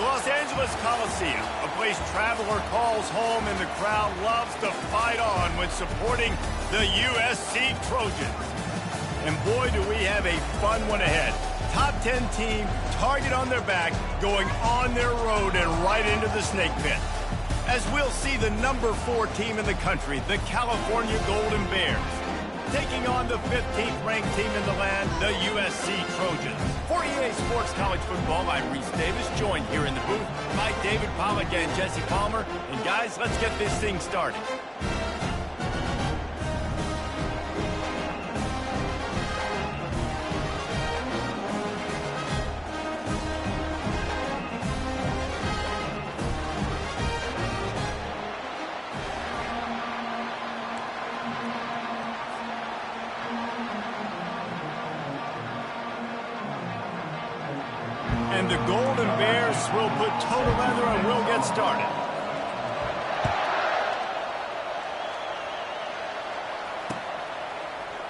The Los Angeles Coliseum, a place traveler calls home and the crowd loves to fight on when supporting the USC Trojans. And boy, do we have a fun one ahead. Top 10 team, target on their back, going on their road and right into the snake pit. As we'll see the number 4 team in the country, the California Golden Bears, taking on the 15th ranked team in the land, the USC Trojans. For EA Sports College Football, I'm Reese Davis, joined here in the booth by David Pollack and Jesse Palmer. And guys, let's get this thing started. And the Golden Bears will put toe to leather and we'll get started.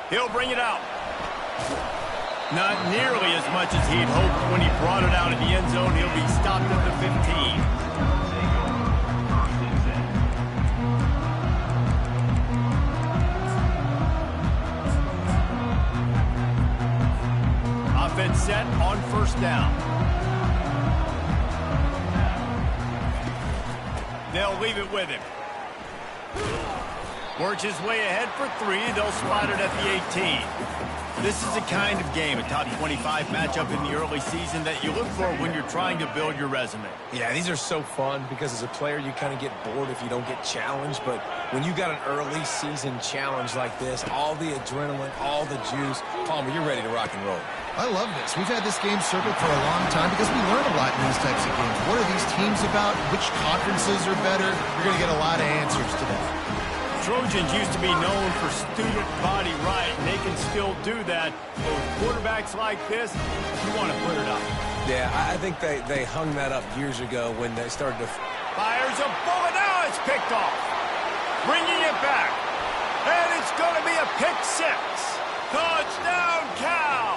He'll bring it out. Not nearly as much as he'd hoped when he brought it out in the end zone. He'll be stopped at the 15. Offense set on first down. They'll leave it with him. Works his way ahead for 3. They'll spot it at the 18. This is the kind of game, a top 25 matchup in the early season that you look for when you're trying to build your resume. Yeah, these are so fun because as a player, you kind of get bored if you don't get challenged. But when you got an early season challenge like this, all the adrenaline, all the juice, Palmer, you're ready to rock and roll. I love this. We've had this game circled for a long time because we learn a lot in these types of games. What are these teams about? Which conferences are better? You're going to get a lot of answers today. Trojans used to be known for student body right, and they can still do that. But with quarterbacks like this, you want to put it up. Yeah, I think they hung that up years ago when they started to... Fires a bullet. Now it's picked off. Bringing it back. And it's going to be a pick 6. Touchdown, Cal!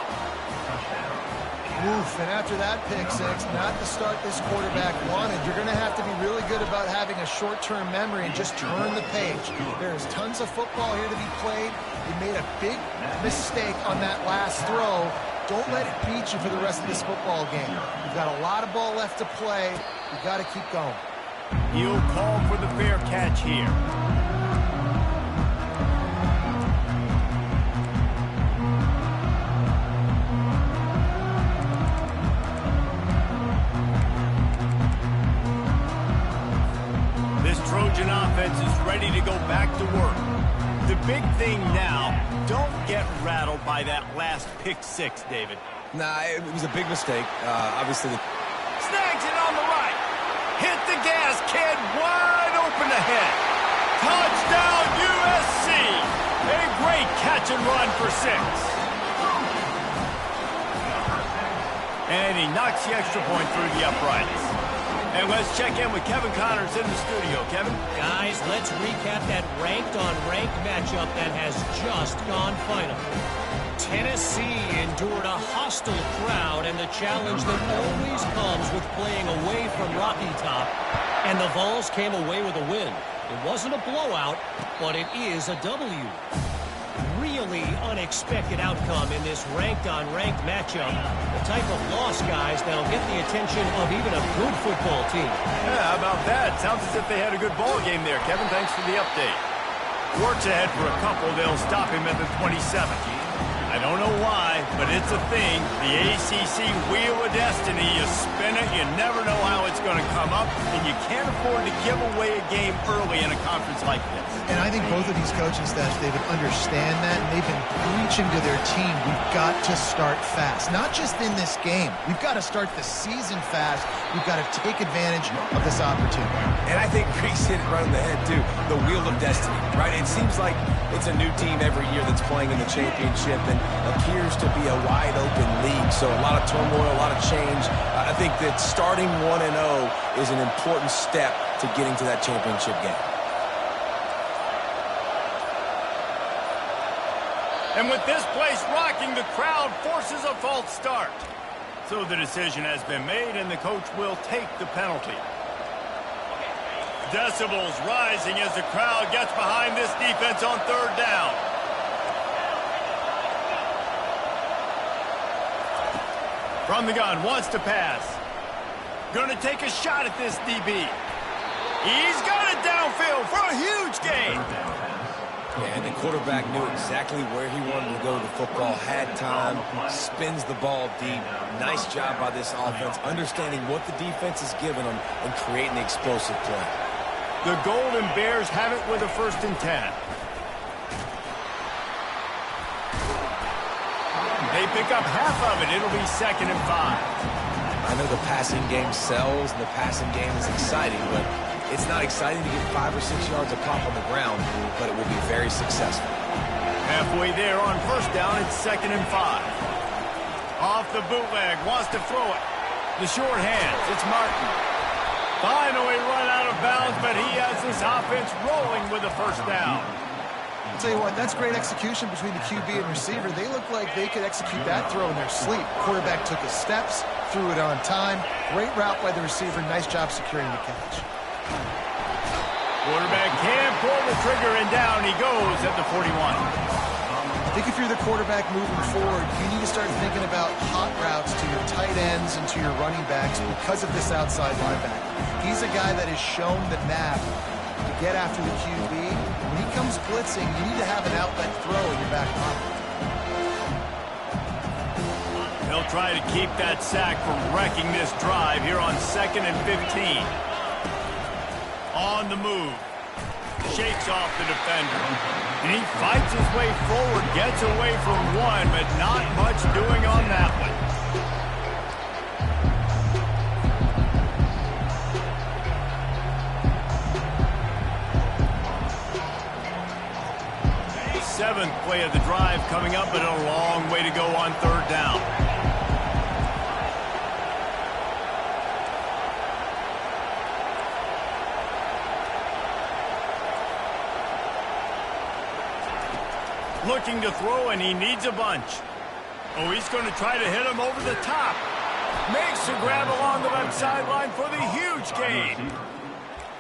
Oof, and after that pick 6, not the start this quarterback wanted. You're going to have to be really good about having a short-term memory and just turn the page. There's tons of football here to be played. You made a big mistake on that last throw. Don't let it beat you for the rest of this football game. You've got a lot of ball left to play. You've got to keep going. He'll call for the fair catch here. Trojan offense is ready to go back to work. The big thing now, don't get rattled by that last pick 6, David. Nah, it was a big mistake. Obviously, snags it on the right. Hit the gas, kid. Wide open ahead. Touchdown, USC. A great catch and run for 6. And he knocks the extra point through the uprights. And let's check in with Kevin Connors in the studio. Kevin? Guys, let's recap that ranked-on-ranked matchup that has just gone final. Tennessee endured a hostile crowd and the challenge that always comes with playing away from Rocky Top. And the Vols came away with a win. It wasn't a blowout, but it is a W. Really unexpected outcome in this ranked-on-ranked matchup. The type of loss, guys, that'll get the attention of even a good football team. Yeah, how about that? Sounds as if they had a good ball game there. Kevin, thanks for the update. Works ahead for a couple. They'll stop him at the 27. I don't know why, but it's a thing. The ACC Wheel of Destiny, you spin it, you never know how it's going to come up, and you can't afford to give away a game early in a conference like this. And I think both of these coaching staffs, David, understand that, and they've been preaching to their team, we've got to start fast. Not just in this game. We've got to start the season fast. We've got to take advantage of this opportunity. And I think Reese hit it right on the head, too. The Wheel of Destiny, right? It seems like it's a new team every year that's playing in the championship and appears to be a wide-open league. So a lot of turmoil, a lot of change. I think that starting 1-0 is an important step to getting to that championship game. And with this place rocking, the crowd forces a false start. So the decision has been made, and the coach will take the penalty. Decibels rising as the crowd gets behind this defense on third down. From the gun, wants to pass. Going to take a shot at this DB. He's got it downfield for a huge gain. Yeah, and the quarterback knew exactly where he wanted to go with the football, had time, spins the ball deep. Nice job by this offense, understanding what the defense is giving them and creating the explosive play. The Golden Bears have it with a 1st and 10. They pick up half of it. It'll be 2nd and 5. I know the passing game sells and the passing game is exciting, but it's not exciting to get 5 or 6 yards a pop on the ground, but it will be very successful. Halfway there on 1st down, it's 2nd and 5. Off the bootleg, wants to throw it. The short hands, it's Martin. Finally run out of bounds, but he has this offense rolling with a 1st down. I'll tell you what, that's great execution between the QB and receiver. They look like they could execute that throw in their sleep. Quarterback took his steps, threw it on time. Great route by the receiver. Nice job securing the catch. Quarterback can pull the trigger, and down he goes at the 41. I think if you're the quarterback moving forward, you need to start thinking about hot routes to your tight ends and to your running backs because of this outside linebacker. He's a guy that has shown the knack to get after the QB. When he comes blitzing, you need to have an outlet throw in your back pocket. He'll try to keep that sack from wrecking this drive here on 2nd and 15. On the move. Shakes off the defender. And he fights his way forward, gets away from one, but not much doing on that one. Seventh play of the drive coming up, but a long way to go on 3rd down. Looking to throw, and he needs a bunch. Oh, he's going to try to hit him over the top. Makes a grab along the left sideline for the huge gain.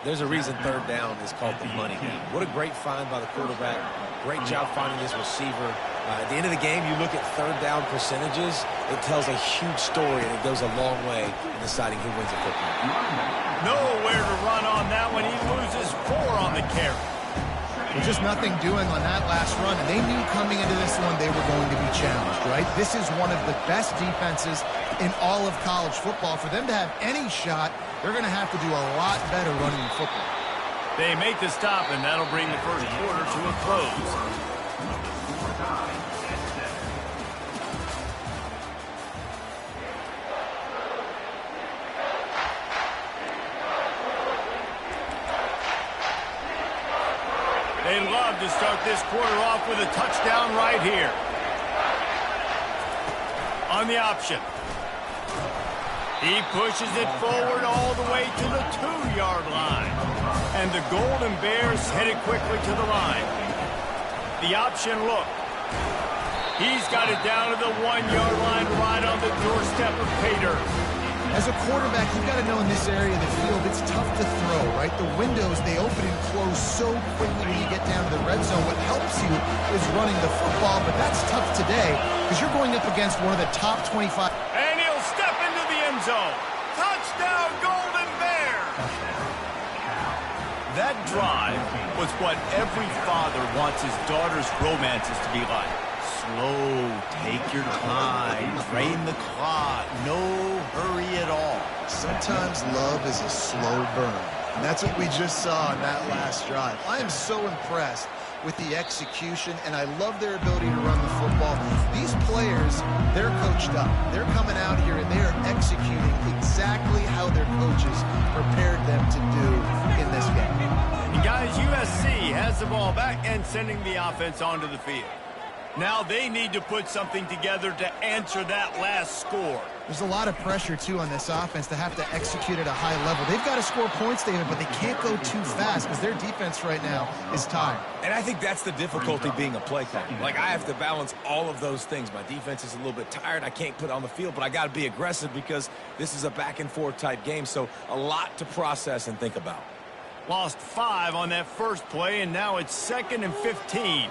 There's a reason 3rd down is called the money game. What a great find by the quarterback. Great job finding his receiver. At the end of the game, you look at 3rd down percentages. It tells a huge story, and it goes a long way in deciding who wins a football. Nowhere to run on that one. He loses 4 on the carry. There's just nothing doing on that last run, and they knew coming into this one they were going to be challenged, right? This is one of the best defenses in all of college football. For them to have any shot, they're going to have to do a lot better running the football. They make the stop, and that'll bring the 1st quarter to a close. They'd love to start this quarter off with a touchdown right here. On the option. He pushes it forward all the way to the 2-yard line. And the Golden Bears headed quickly to the line. The option look. He's got it down to the 1-yard line right on the doorstep of pay dirt. As a quarterback, you've got to know in this area of the field, it's tough to throw, right? The windows, they open and close so quickly when you get down to the red zone. What helps you is running the football, but that's tough today because you're going up against one of the top 25. And he'll step into the end zone. Touchdown, Golden Bears! That drive was what every father wants his daughter's romances to be like. Slow, take your time, drain the clock, no hurry at all. Sometimes love is a slow burn, and that's what we just saw in that last drive. I am so impressed with the execution, and I love their ability to run the football. These players, they're coached up. They're coming out here, and they are executing exactly how their coaches prepared them to do in this game. And guys, USC has the ball back and sending the offense onto the field. Now they need to put something together to answer that last score. There's a lot of pressure, too, on this offense to have to execute at a high level. They've got to score points, David, but they can't go too fast because their defense right now is tired. And I think that's the difficulty being a play caller. Like, I have to balance all of those things. My defense is a little bit tired. I can't put it on the field, but I got to be aggressive because this is a back-and-forth type game, so a lot to process and think about. Lost 5 on that first play, and now it's 2nd and 15.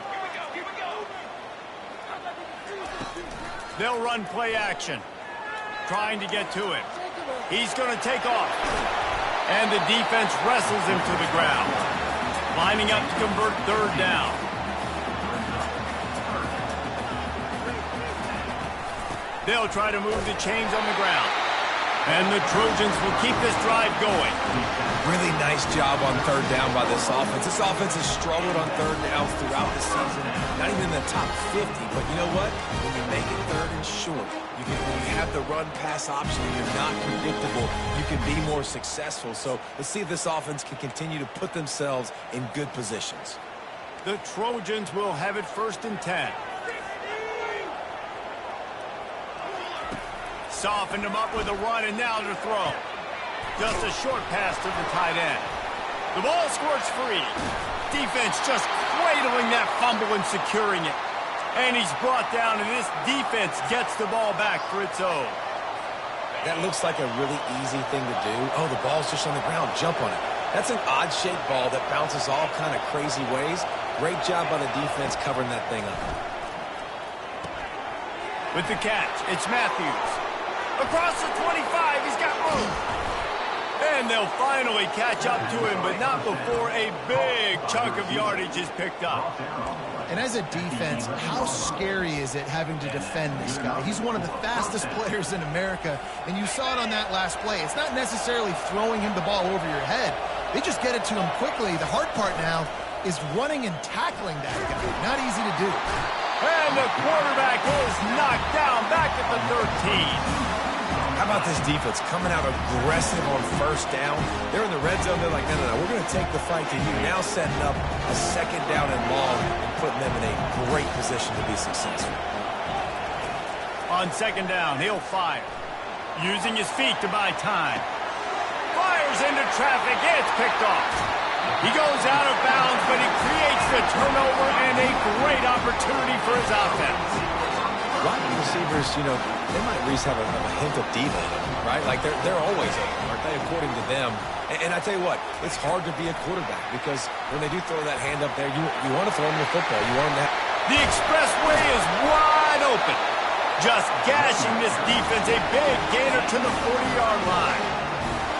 They'll run play action, trying to get to him. He's going to take off. And the defense wrestles him to the ground. Lining up to convert 3rd down. They'll try to move the chains on the ground. And the Trojans will keep this drive going. Really nice job on 3rd down by this offense. This offense has struggled on 3rd downs throughout the season. Not even in the top 50. But you know what? When you make it 3rd and short, when you have the run-pass option and you're not predictable, you can be more successful. So let's see if this offense can continue to put themselves in good positions. The Trojans will have it 1st and 10. Softened him up with a run, and now to throw. Just a short pass to the tight end. The ball squirts free. Defense just cradling that fumble and securing it. And he's brought down, and this defense gets the ball back for its own. That looks like a really easy thing to do. Oh, the ball's just on the ground. Jump on it. That's an odd-shaped ball that bounces all kind of crazy ways. Great job by the defense covering that thing up. With the catch, it's Matthews. Across the 25, he's got room. And they'll finally catch up to him, but not before a big chunk of yardage is picked up. And as a defense, how scary is it having to defend this guy? He's one of the fastest players in America, and you saw it on that last play. It's not necessarily throwing him the ball over your head. They just get it to him quickly. The hard part now is running and tackling that guy. Not easy to do. And the quarterback is knocked down back at the 13. How about this defense coming out aggressive on 1st down? They're in the red zone. They're like, no, we're going to take the fight to you. Now setting up a 2nd down and long and putting them in a great position to be successful. On 2nd down, he'll fire. Using his feet to buy time. Fires into traffic. It's picked off. He goes out of bounds, but he creates the turnover and a great opportunity for his offense. Wide receivers, you know, they might at least have a hint of diva in them, right? Like, they're always open, aren't they, according to them? And I tell you what, it's hard to be a quarterback because when they do throw that hand up there, you want to throw them the football. You want them to The expressway is wide open. Just gashing this defense, a big gainer to the 40-yard line.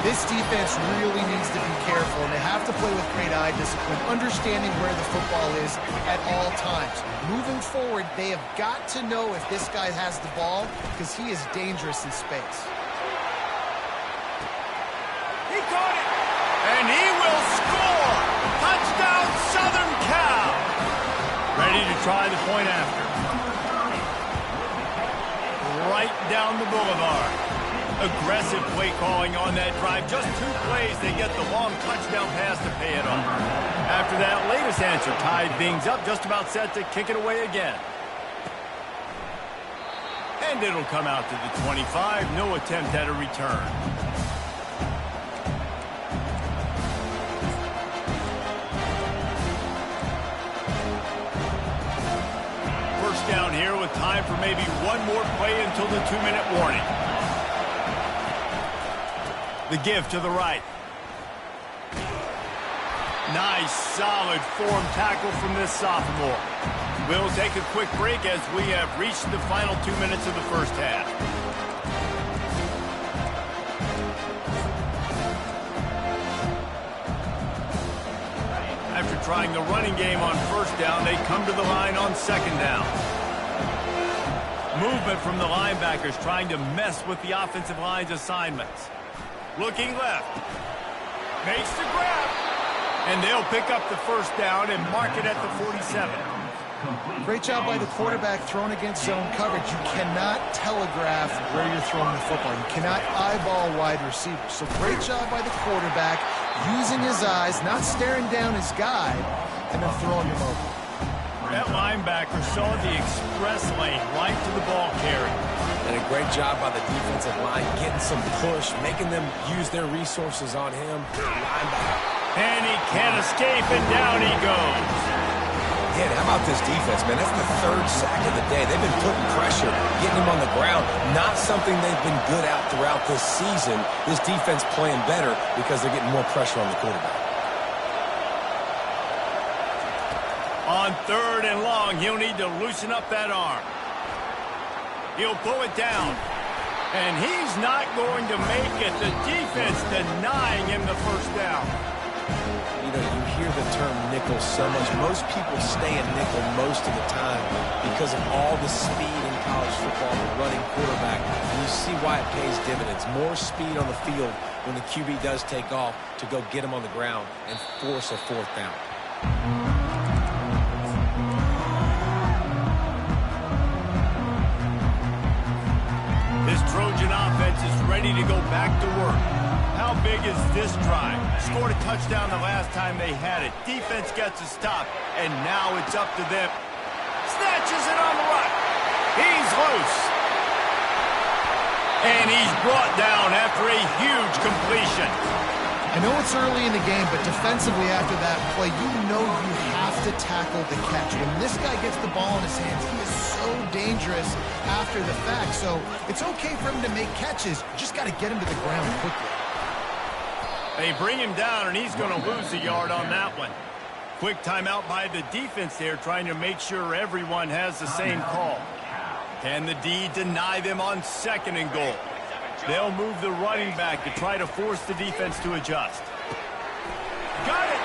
This defense really needs to be careful, and they have to play with great eye discipline, understanding where the football is at all times. Moving forward, they have got to know if this guy has the ball because he is dangerous in space. He caught it, and he will score. Touchdown, Southern Cal. Ready to try the point after. Right down the boulevard. Aggressive play calling on that drive. Just 2 plays, they get the long touchdown pass to pay it off. After that latest answer tied things up, just about set to kick it away again. And it'll come out to the 25. No attempt at a return. First down here with time for maybe one more play until the 2-minute warning. The give to the right. Nice, solid form tackle from this sophomore. We'll take a quick break as we have reached the final 2 minutes of the first half. After trying the running game on 1st down, they come to the line on 2nd down. Movement from the linebackers trying to mess with the offensive line's assignments. Looking left. Makes the grab. And they'll pick up the 1st down and mark it at the 47. Great job by the quarterback thrown against zone coverage. You cannot telegraph where you're throwing the football. You cannot eyeball wide receivers. So great job by the quarterback using his eyes, not staring down his guy, and then throwing him over. That line linebacker saw the express lane right to the ball carrier. And a great job by the defensive line, getting some push, making them use their resources on him. Linebacker. And he can't escape, and down he goes. Yeah, how about this defense, man? That's the third sack of the day. They've been putting pressure, getting him on the ground. Not something they've been good at throughout this season. This defense playing better because they're getting more pressure on the quarterback. On 3rd and long, he'll need to loosen up that arm. He'll pull it down. And he's not going to make it. The defense denying him the first down. You know, you hear the term nickel so much. Most people stay in nickel most of the time because of all the speed in college football, the running quarterback. And you see why it pays dividends. More speed on the field when the QB does take off to go get him on the ground and force a 4th down. This Trojan offense is ready to go back to work. How big is this drive? Scored a touchdown the last time they had it. Defense gets a stop, and now it's up to them. Snatches it on the right. He's loose. And he's brought down after a huge completion. I know it's early in the game, but defensively after that play, you know you have to tackle the catch. When this guy gets the ball in his hands, he is so dangerous after the fact. So it's okay for him to make catches. You just got to get him to the ground quickly. They bring him down, and he's going to lose a yard on that one. Quick timeout by the defense there, trying to make sure everyone has the same call. Can the D deny them on 2nd and goal? They'll move the running back to try to force the defense to adjust. Got it!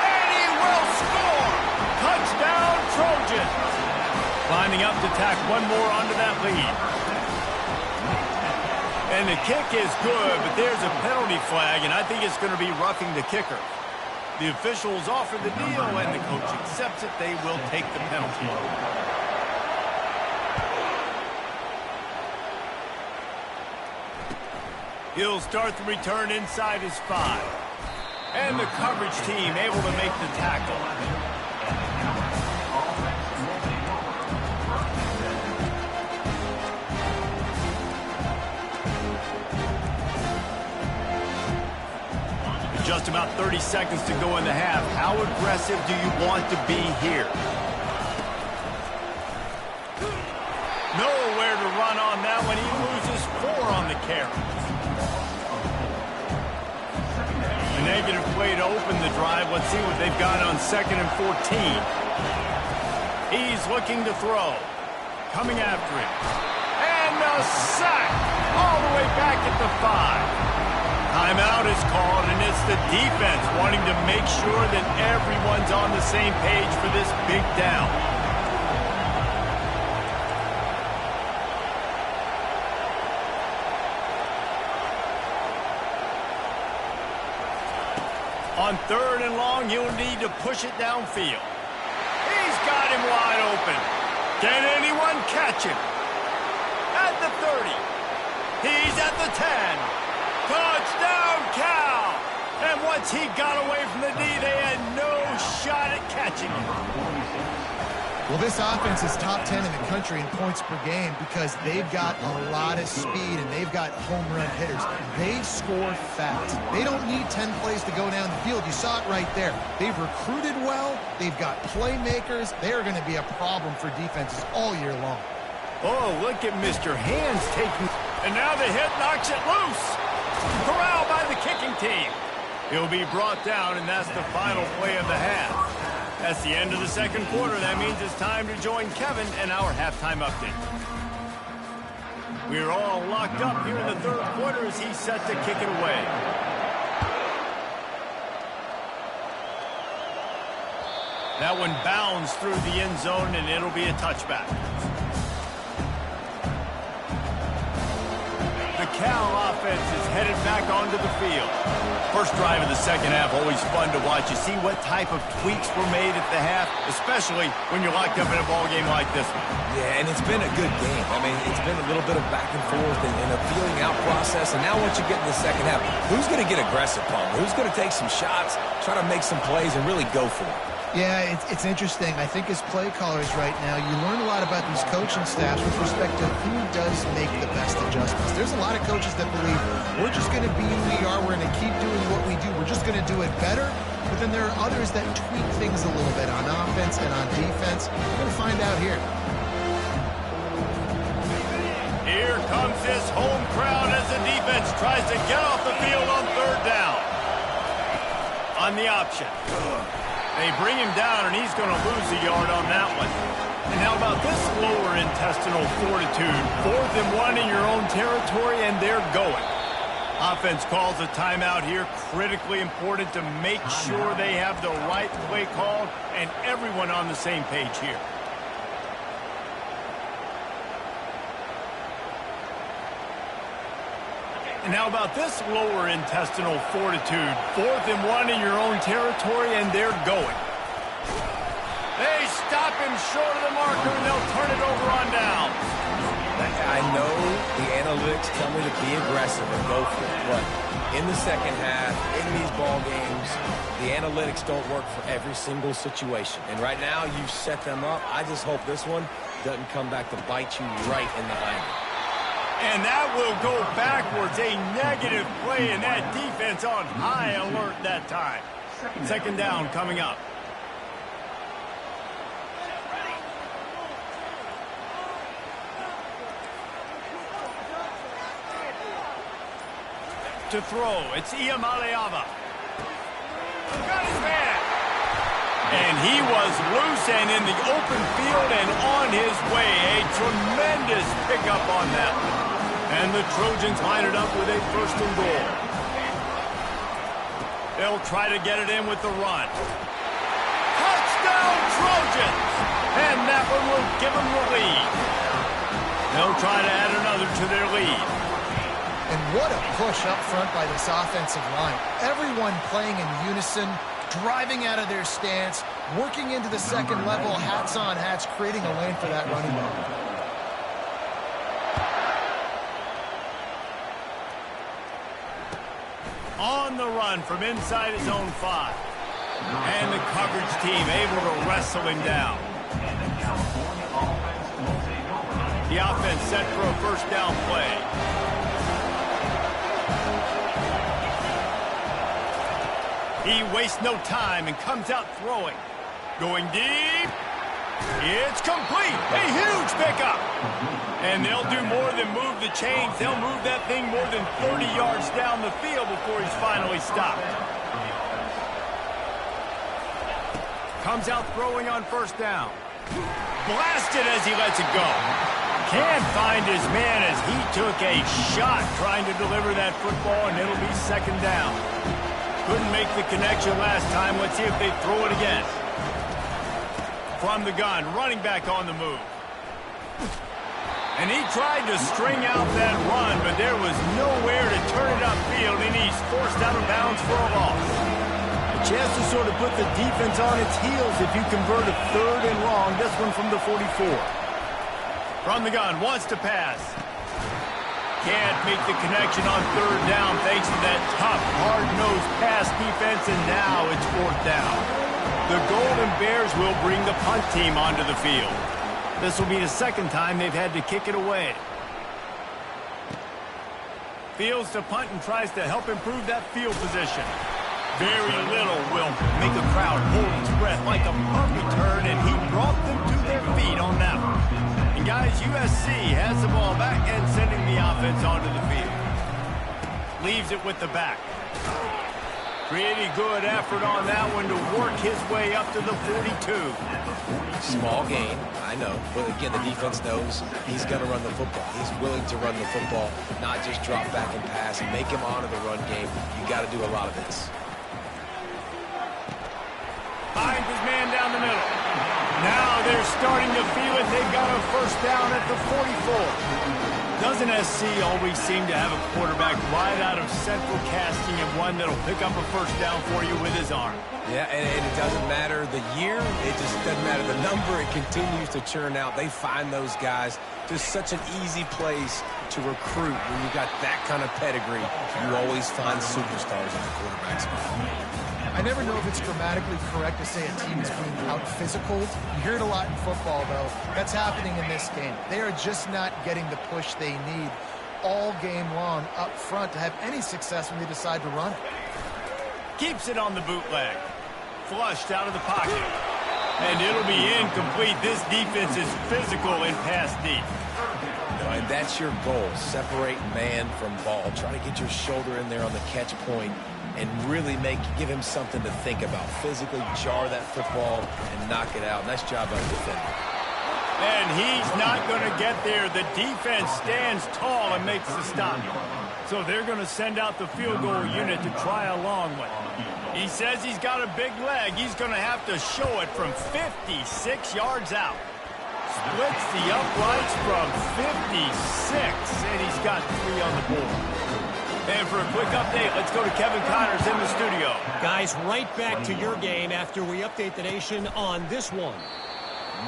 And he will score! Touchdown, Trojan! Lining up to tack one more onto that lead. And the kick is good, but there's a penalty flag, and I think it's going to be roughing the kicker. The officials offer the deal, and the coach accepts it. They will take the penalty. He'll start the return inside his 5. And the coverage team able to make the tackle. Just about 30 seconds to go in the half. How aggressive do you want to be here? Nowhere to run on that one. He loses 4 on the carry. A negative play to open the drive. Let's see what they've got on 2nd and 14. He's looking to throw. Coming after him. And a sack all the way back at the 5. Timeout is called, and it's the defense wanting to make sure that everyone's on the same page for this big down. On 3rd and long, he'll need to push it downfield. He's got him wide open. Can anyone catch him? At the 30. He's at the 10. Touchdown, Cal! And once he got away from the D, they had no shot at catching him. Well, this offense is top 10 in the country in points per game because they've got a lot of speed and they've got home run hitters. They score fast. They don't need 10 plays to go down the field. You saw it right there. They've recruited well. They've got playmakers. They're going to be a problem for defenses all year long. Oh, look at Mr. Hands taking... And now the hit knocks it loose. Corralled by the kicking team. He'll be brought down, and that's the final play of the half. That's the end of the 2nd quarter. That means it's time to join Kevin and our halftime update. We're all locked up here in the 3rd quarter as he's set to kick it away. That one bounds through the end zone, and it'll be a touchback. The Cal offense is headed back onto the field. First drive of the 2nd half, always fun to watch. You see what type of tweaks were made at the half, especially when you're locked up in a ball game like this one. Yeah, and it's been a good game. I mean, it's been a little bit of back and forth and a feeling out process. And now once you get in the 2nd half, who's going to get aggressive, Palmer? Who's going to take some shots, try to make some plays, and really go for it? Yeah, it's interesting. I think as play callers right now, you learn a lot about these coaching staffs with respect to who does make the best adjustments. There's a lot of coaches that believe we're just going to be who we are. We're going to keep doing what we do. We're just going to do it better. But then there are others that tweak things a little bit on offense and on defense. We're going to find out here. Here comes this home crowd as the defense tries to get off the field on third down. On the option. They bring him down, and he's going to lose a yard on that one. And how about this lower intestinal fortitude? 4th and 1 in your own territory, and they're going. Offense calls a timeout here. Critically important to make sure they have the right play called and everyone on the same page here. And how about this lower intestinal fortitude? 4th and 1 in your own territory, and they're going. They stop him short of the marker, and they'll turn it over on down. I know the analytics tell me to be aggressive and go for it, but in the second half, in these ball games, the analytics don't work for every single situation. And right now, you've set them up. I just hope this one doesn't come back to bite you right in the hind. And that will go backwards. A negative play, and that defense on high alert that time. Second down coming up. To throw, it's Iamaleava. Got his man. And he was loose and in the open field and on his way. A tremendous pickup on that one. And the Trojans line it up with a 1st and goal. They'll try to get it in with the run. Touchdown Trojans! And that one will give them the lead. They'll try to add another to their lead. And what a push up front by this offensive line. Everyone playing in unison, driving out of their stance, working into the second level, hats on hats, creating a lane for that running back. On the run from inside his own 5. And the coverage team able to wrestle him down. The offense set for a 1st down play. He wastes no time and comes out throwing. Going deep. It's complete. A huge pickup. And they'll do more than move the chains. They'll move that thing more than 30 yards down the field before he's finally stopped. Comes out throwing on 1st down. Blasted as he lets it go. Can't find his man as he took a shot trying to deliver that football, and it'll be 2nd down. Couldn't make the connection last time. Let's see if they throw it again. From the gun, running back on the move. And he tried to string out that run, but there was nowhere to turn it upfield, and he's forced out of bounds for a loss. A chance to sort of put the defense on its heels if you convert a 3rd and long. This one from the 44. From the gun, wants to pass. Can't make the connection on 3rd down thanks to that tough, hard-nosed pass defense, and now it's 4th down. The Golden Bears will bring the punt team onto the field. This will be the 2nd time they've had to kick it away. Fields to punt and tries to help improve that field position. Very little will make a crowd hold its breath like a punt return, and he brought them to their feet on that one. And guys, USC has the ball back and sending the offense onto the field. Leaves it with the back. Pretty good effort on that one to work his way up to the 42. Small gain, I know. But again, the defense knows he's going to run the football. He's willing to run the football, not just drop back and pass and make him honor the run game. You got to do a lot of this. Finds his man down the middle. Now they're starting to feel it. They've got a 1st down at the 44. Doesn't SC always seem to have a quarterback right out of central casting and one that'll pick up a 1st down for you with his arm? Yeah, and it doesn't matter the year. It just doesn't matter the number. It continues to churn out. They find those guys. Just such an easy place to recruit. When you got that kind of pedigree, you always find superstars at the quarterback spot. I never know if it's grammatically correct to say a team is being out-physicaled. You hear it a lot in football, though. That's happening in this game. They are just not getting the push they need all game long up front to have any success when they decide to run it. Keeps it on the bootleg. Flushed out of the pocket. And it'll be incomplete. This defense is physical and pass deep. And that's your goal. Separate man from ball. Try to get your shoulder in there on the catch point and really give him something to think about. Physically jar that football and knock it out. Nice job by the defender. And he's not going to get there. The defense stands tall and makes the stop. So they're going to send out the field goal unit to try a long one. He says he's got a big leg. He's going to have to show it from 56 yards out. Splits the uprights from 56, and he's got 3 on the board. And for a quick update, let's go to Kevin Connors in the studio. Guys, right back to your game after we update the nation on this one.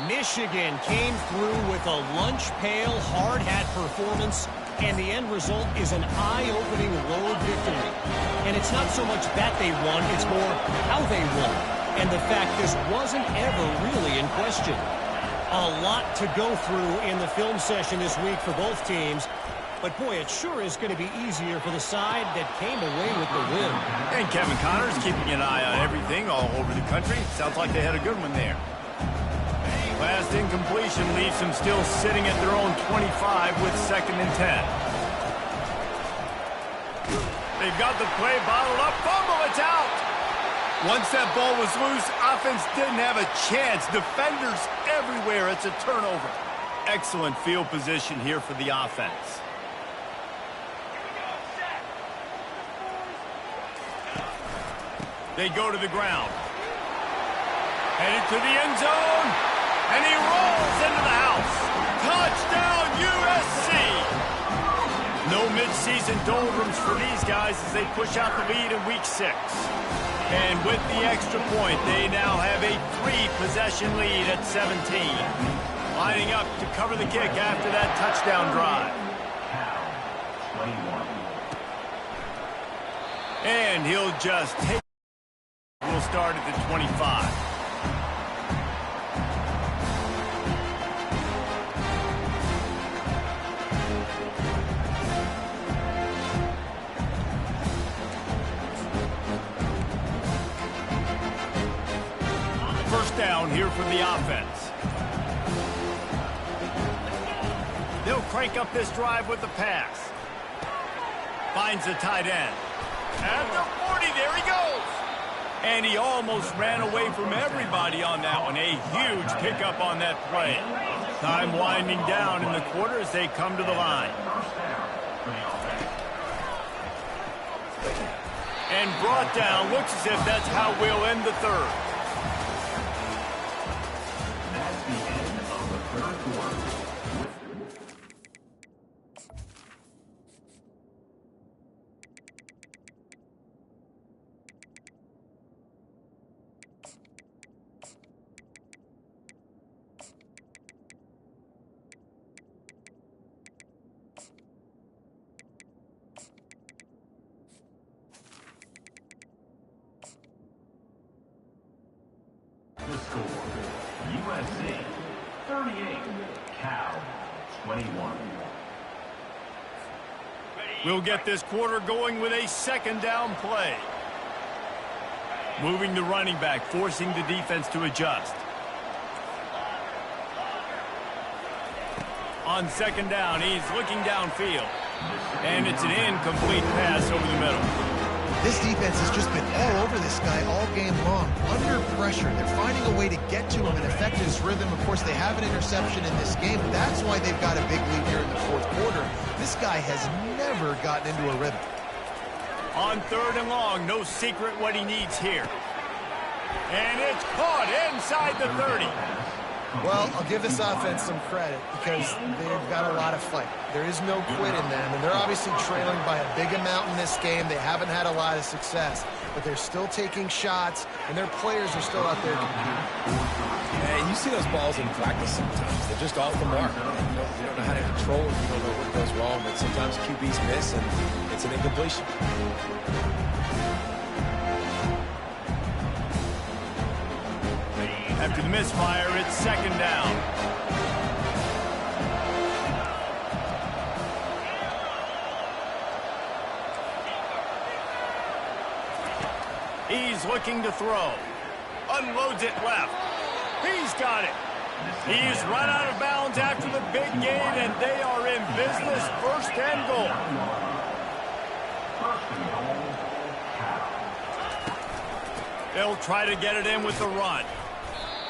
Michigan came through with a lunch pail hard hat performance, and the end result is an eye-opening road victory. And it's not so much that they won, it's more how they won. And the fact this wasn't ever really in question. A lot to go through in the film session this week for both teams. But, boy, it sure is going to be easier for the side that came away with the win. And Kevin Connors keeping an eye on everything all over the country. Sounds like they had a good one there. Last incompletion leaves them still sitting at their own 25 with 2nd and 10. They've got the play bottled up. Fumble, it's out. Once that ball was loose, offense didn't have a chance. Defenders everywhere. It's a turnover. Excellent field position here for the offense. They go to the ground. Headed to the end zone. And he rolls into the house. Touchdown, USC! No midseason doldrums for these guys as they push out the lead in Week 6. And with the extra point, they now have a 3-possession lead at 17. Lining up to cover the kick after that touchdown drive. And he'll just take. We'll start at the 25. Down here for the offense. They'll crank up this drive with the pass. Finds the tight end. At the 40, there he goes. And he almost ran away from everybody on that one. A huge pickup on that play. Time winding down in the quarter as they come to the line. And brought down. Looks as if that's how we'll end the third. The score, USC 38, Cal 21. We'll get this quarter going with a 2nd down play. Moving the running back, forcing the defense to adjust. On 2nd down, he's looking downfield. And it's an incomplete pass over the middle. This defense has just been all over this guy all game long. Under pressure. They're finding a way to get to him and affect his rhythm. Of course, they have an interception in this game. That's why they've got a big lead here in the 4th quarter. This guy has never gotten into a rhythm. On 3rd and long, no secret what he needs here. And it's caught inside the 30. Well, I'll give this offense some credit because they've got a lot of fight. There is no quit in them, and they're obviously trailing by a big amount in this game. They haven't had a lot of success, but they're still taking shots, and their players are still out there competing. And you see those balls in practice sometimes. They're just off the mark. You don't know how to control it. You don't know what goes wrong, but sometimes QBs miss, and it's an incompletion. After the misfire, it's second down. He's looking to throw. Unloads it left. He's got it. He's run out of bounds after the big gain, and they are in business. First and goal. They'll try to get it in with the run.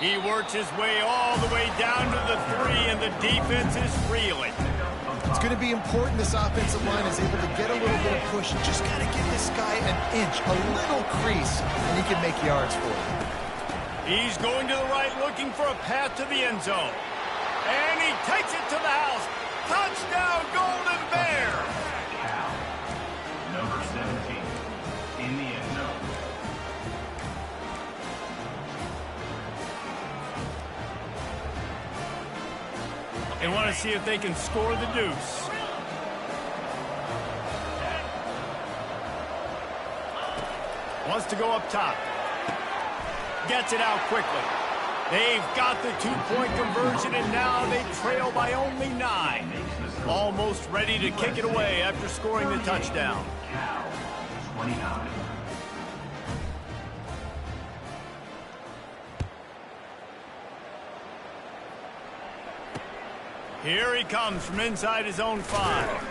He works his way all the way down to the 3, and the defense is reeling. It's going to be important this offensive line is able to get a little bit of push. You just got to give this guy an inch, a little crease, and he can make yards for it. He's going to the right, looking for a path to the end zone. And he takes it to the house. Touchdown, Golden Bears! Number 17 in the end zone. They want to see if they can score the deuce. Wants to go up top. Gets it out quickly. They've got the 2-point conversion, and now they trail by only 9. Almost ready to kick it away after scoring the touchdown. Cal 29. Here he comes from inside his own 5.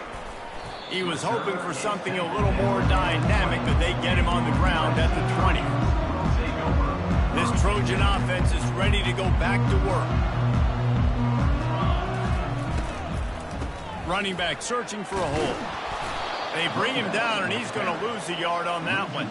He was hoping for something a little more dynamic, but they get him on the ground at the 20. This Trojan offense is ready to go back to work. Running back searching for a hole. They bring him down, and he's going to lose a yard on that one.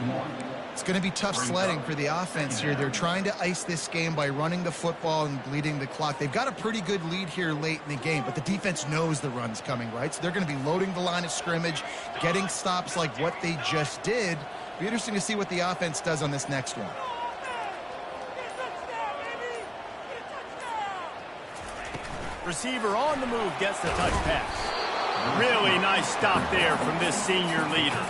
It's going to be tough sledding for the offense here. They're trying to ice this game by running the football and bleeding the clock. They've got a pretty good lead here late in the game, but the defense knows the run's coming, right? So they're going to be loading the line of scrimmage, getting stops like what they just did. Be interesting to see what the offense does on this next one. Receiver on the move gets the touch pass. Really nice stop there from this senior leader.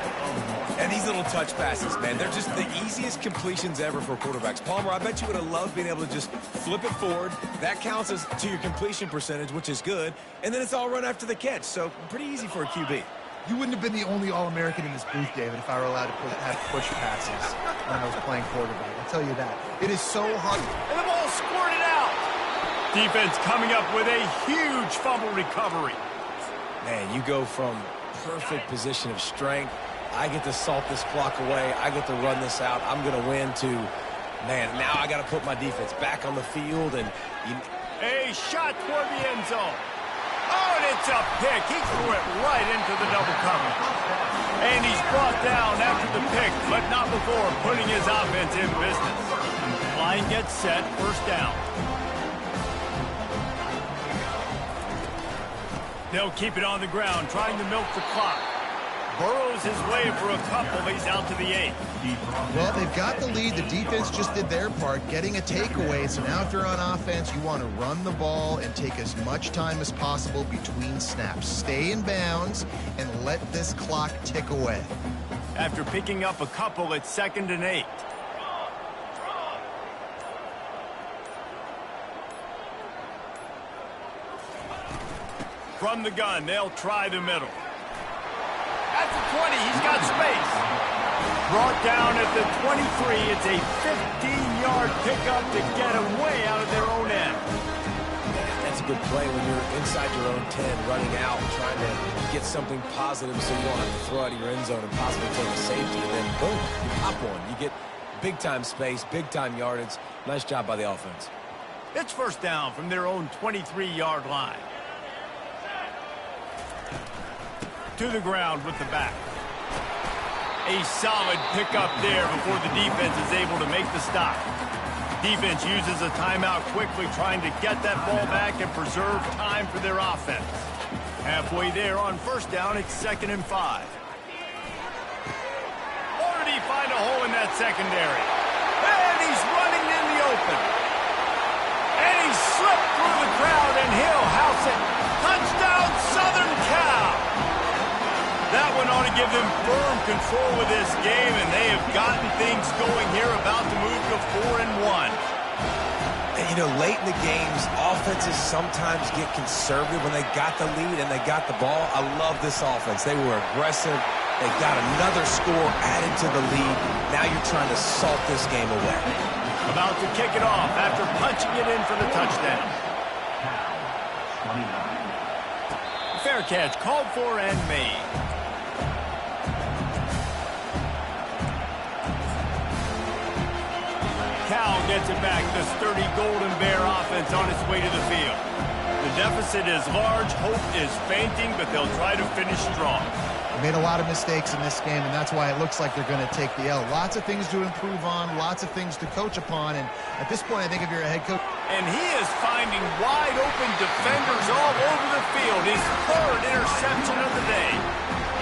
And these little touch passes, man, they're just the easiest completions ever for quarterbacks. Palmer, I bet you would have loved being able to just flip it forward. That counts as to your completion percentage, which is good. And then it's all run after the catch, so pretty easy for a QB. You wouldn't have been the only All-American in this booth, David, if I were allowed to have push passes when I was playing quarterback. I'll tell you that. It is so hard. And the ball squirted out. Defense coming up with a huge fumble recovery. Man, you go from perfect position of strength. I get to salt this clock away. I get to run this out. I'm going to win to, man, now I got to put my defense back on the field. And a shot toward the end zone. Oh, and it's a pick. He threw it right into the double cover. And he's brought down after the pick, but not before putting his offense in business. Line gets set, first down. They'll keep it on the ground, trying to milk the clock. Burrows his way for a couple. He's out to the 8. Well, they've got the lead. The defense just did their part, getting a takeaway. So now if you're on offense, you want to run the ball and take as much time as possible between snaps. Stay in bounds and let this clock tick away. After picking up a couple, it's 2nd and 8. From the gun, they'll try the middle. At the 20, he's got space. Brought down at the 23. It's a 15-yard pickup to get him way out of their own end. that's a good play when you're inside your own 10, running out, trying to get something positive so you don't have to throw out of your end zone and possibly take a safety. And then, boom, you pop one. You get big-time space, big-time yardage. Nice job by the offense. It's first down from their own 23-yard line. To the ground with the back. A solid pickup there before the defense is able to make the stop. Defense uses a timeout quickly, trying to get that ball back and preserve time for their offense. Halfway there on first down, it's 2nd and 5. Or did he find a hole in that secondary? And he's running in the open. And he slipped through the crowd, and he'll house it. Touchdown, Southern Cal! That one ought to give them firm control of this game, and they have gotten things going here, about to move to 4-1. Yeah, you know, late in the games, offenses sometimes get conservative when they got the lead and they got the ball. I love this offense. They were aggressive. They got another score added to the lead. Now you're trying to salt this game away. About to kick it off after punching it in for the touchdown. 29. Fair catch called for and made. Cal gets it back. The sturdy Golden Bear offense on its way to the field. The deficit is large. Hope is fainting, but they'll try to finish strong. They made a lot of mistakes in this game, and that's why it looks like they're going to take the L. Lots of things to improve on, lots of things to coach upon, and at this point, I think if you're a head coach... And he is finding wide-open defenders all over the field. His third interception of the day.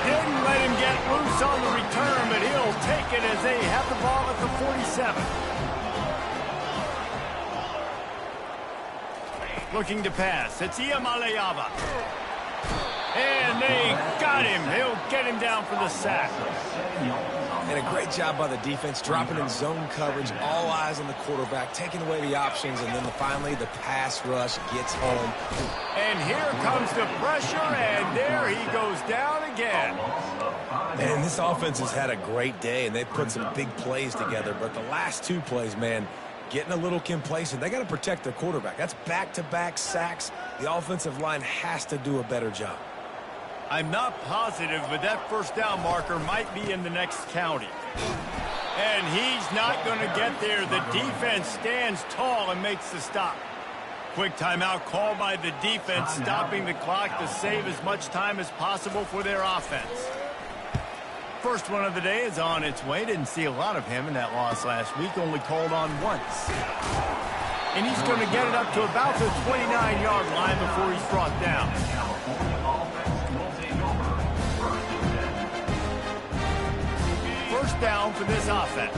Didn't let him get loose on the return, but he'll take it as they have the ball at the 47. Looking to pass. It's Iamaleava. And they got him. He'll get him down for the sack. And a great job by the defense, dropping in zone coverage, all eyes on the quarterback, taking away the options, and then finally the pass rush gets home. And here comes the pressure, and there he goes down again. And this offense has had a great day, and they've put some big plays together, but the last two plays, man, getting a little complacent. They got to protect their quarterback. That's back-to-back sacks. The offensive line has to do a better job. I'm not positive, but that first down marker might be in the next county. And he's not going to get there. The defense stands tall and makes the stop. Quick timeout called by the defense, stopping the clock to save as much time as possible for their offense. First one of the day is on its way. Didn't see a lot of him in that loss last week, only called on once. And he's going to get it up to about the 29-yard line before he's brought down. First down for this offense.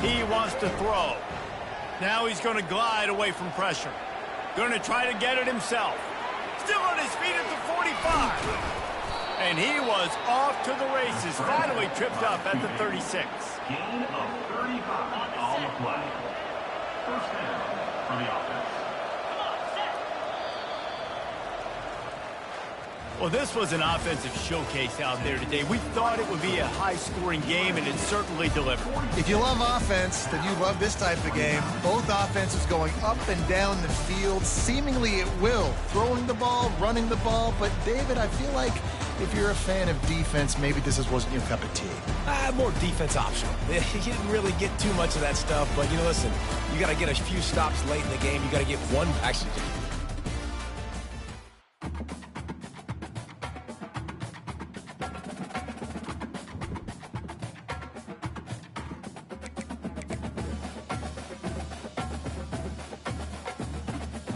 He wants to throw. Now he's going to glide away from pressure. Going to try to get it himself. Still on his feet at the 45. And he was off to the races. Finally tripped up at the 36. Gain of 35 on the play. First down for the offense. Well, this was an offensive showcase out there today. We thought it would be a high-scoring game, and it certainly delivered. If you love offense, then you love this type of game. Both offenses going up and down the field, seemingly at will. Throwing the ball, running the ball. But, David, I feel like if you're a fan of defense, maybe this wasn't your cup of tea. More defense optional. You didn't really get too much of that stuff, but, listen, you got to get a few stops late in the game. You got to get one, actually,